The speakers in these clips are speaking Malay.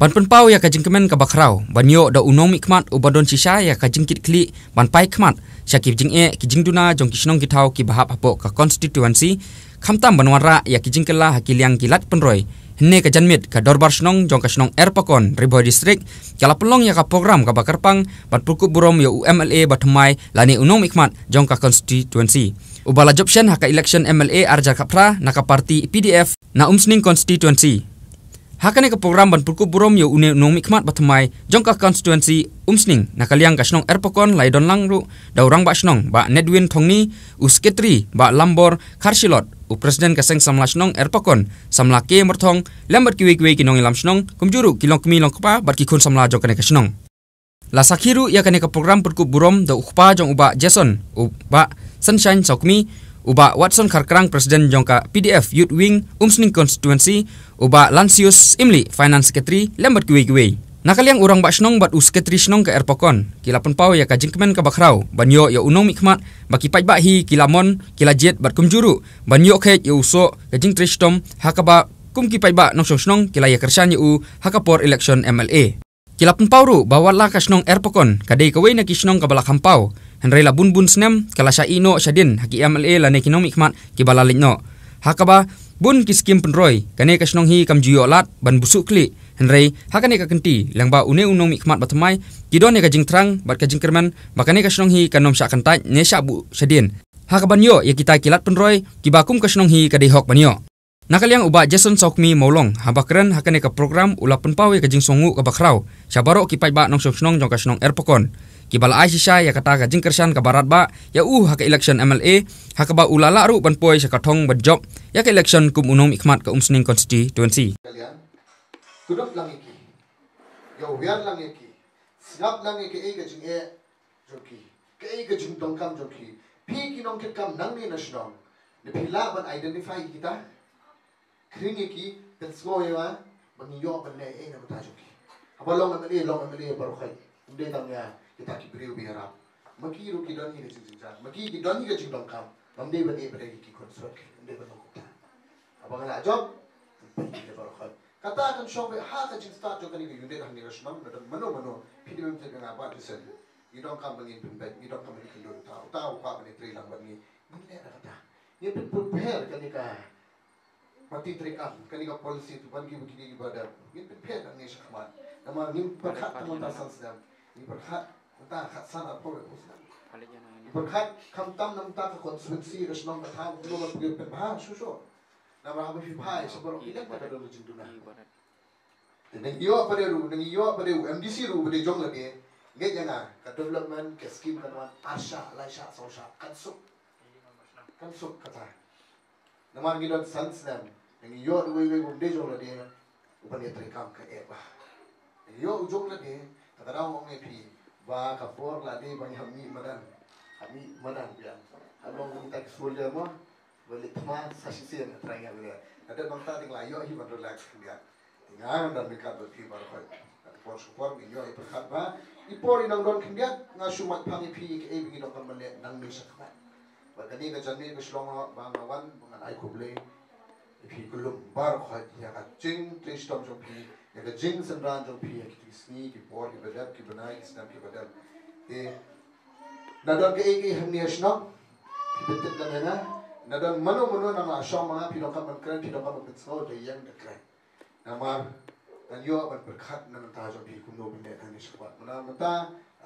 Ban penpau ya kajing kemen ka bakrau banyo da unong mikmat ubadon sisa ya kajing kit kli ban pai kmat syakib jing e kijing duna jong kisnong kitau ki bahap hapo ka konstituensi khamtam banwara ya kijing kela hakiliang kilat penroi henne ka janmit ka dorbar shnong jong ka shnong Erpakon Bhoi district kala pelong ya ka program ka bakarpang ban Pynkup burom ya UMLA batmai lani unong mikmat jong ka konstituensi ubala jobshen haka election MLA arja kapra naka parti PDF na umsning konstituensi. Hakane ka program ban Pynkup burom yo une unong mikmat batmai jongka constituency umsning nakaliang ka shnong Erpakon laidon langru daurang ba shnong ba Nedwin thongni usketri ba lambor kharsilot u presiden ka seng samla shnong Erpakon samla ke merthong lambat kiwe kinong ilam shnong kumjuru kilong kmi long kpa bat ki khun samla jokane ka shnong la sakhiru ya kane ka program Pynkup burom da ukpa jong uba Jason uba sunshine sokmi uba Watson Kharkrang presiden jongka PDF Youth Wing umsning constituency uba Lansius Imli finance secretary lambat kiwe nakaliang urang ba shnong bat usketri shnong ka Erpakon kila penpau ya kajing kemen ka bakrau banyo ya unong mikmat baki pai ba hi kilamon kila jet bat kumjuru banyo khet ya uso kajing tristom hakaba kumki pai ba nong shnong kila ya kersan yu hakapor election MLA kila penpau ru bawala ka shnong Erpakon kadai kawai na ki shnong ka balak hampau Henry la bun snem kala sya ino syadin haki MLA la nekinom ikmat ki balalikno hakaba bun ki skim penroi kane ka shnong hi kam jiyo lat ban busuk kli Henry hakane ka kenti langba une unong ikmat batmai kidone ka jingtrang bat ka jingkerman bakane ka shnong hi kanom sya kantai ne sya bu syadin hakaban yo ya kita kilat penroi ki bakum ka shnong hi ka dehok banyo nakaliang uba Jason Sokmi mawlong habakren hakane ka program ula penpau ka jing songu ka bakrau syabaro ki pai ba nong shnong jong ka shnong Erpakon Kibala Aisha ya kata ka jingkersan ka barat ba ya haka election MLA haka ba ulala ru ban poi sa kathong ban job ya ka election kum unong ikmat ka umsning constituency kalian kudok lang iki ya wiar lang iki snap lang iki ka jing e joki ka jing tongkam joki pi kinong kitkam nang ni national ne pila ban identify kita kring iki tensgo ya ban yo ban ne e na ta joki abalong MLA baru khai unde tangya kita kiberiu biharap maki ru kidon ni jinjang maki kidon ni ka jingdong kam namde bade bade ki konsert inde ban ko ta abang la job ni baru khat kata kan show ha ka jing start jo kan ni unde hang ni rashman mano pidum te kan apa disen kidong kam bangin pembe kidong kam ni kidon ta pa bani tri lang bani mun le kata ni prepare kan ni ka mati trikam kan ni ka policy tu ban ki bukini ibadat ni prepare ni shakman nama ni perkhat teman tasan sedam ni perkhat ta khat sana po berkat kamtam namta ka konstituensi resnong ka tham global pugin ha suso na ba fi phai sabaro ilek ba do jinduna nang yo pareru MDC ru bade jong lage nge janga ka development ka scheme ka wan asha laisha sosha kansuk kata namar gidon sansam nang yo we bumde jong lage ubani trikam ka eba yo jong lage kadaraw nge pi ba kapor ladi bang hami madan bian abang minta soldier mo balik tama sasisen training dia ada bang tadi layo hi ban relax dia tingan dan dekat berti baru kai por support video iperkat ba ipor inang don kindia ngasumat pangi pi ke bigi dokon male nang mi sakma ba kani ka janni ke shlong ba ngawan bangan ai kuble pi kulum bar kai ya ka jing tristom jo pi ya ka jing sandran jo pi ki sni ki por ki badap ki banai ki snap ki badap nadon ke iki hamni asno pibetet na nadon mano na shoma pi dokon man kran pi dokon man so de yang de kran namar dan yo ban berkat na ta jo pi kundo bine ani shwa mana mata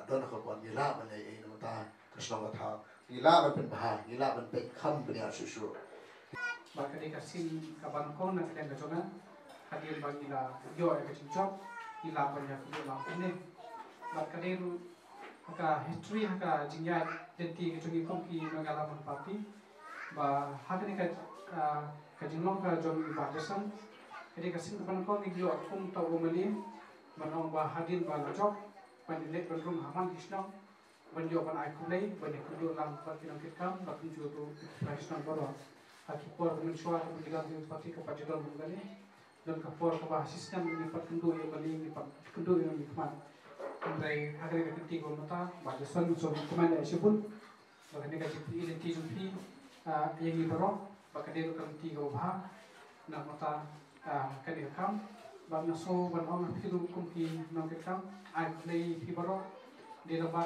adon ko kon yela ban ai na mata kasno ta yela ban pen bah yela ban pe kham bine asushu bakade kasin kaban ko na klen gajona hadir bagila yo e kachin job ila banya ko la ne bakade ru haka history haka jingya denti ke chungi kom ki nagala man party ba hakane ka jinglong ka jom ba jasan jadi kasin kaban ko ni yo kum ta romali manong ba hadin ba job ban net ban rum haman kisnong ban yo ban ai kulai ban ne kudo lam party nang kitkam ba kun jo to krisnan baro haki por mensuar mendigal di parti ke pajudan menggali dan kapor ke bah sistem ini pat kendu yang bali ini pat kendu yang nikmat andai agak kenti ko mata ba jason so kemana sipun bagani ka jipi identity jumpi yang ibaro bakade ko kenti ko bah nak mata kadi kam bang na so ban ong hiru kum ki nong ke kam ai play fi baro de la ba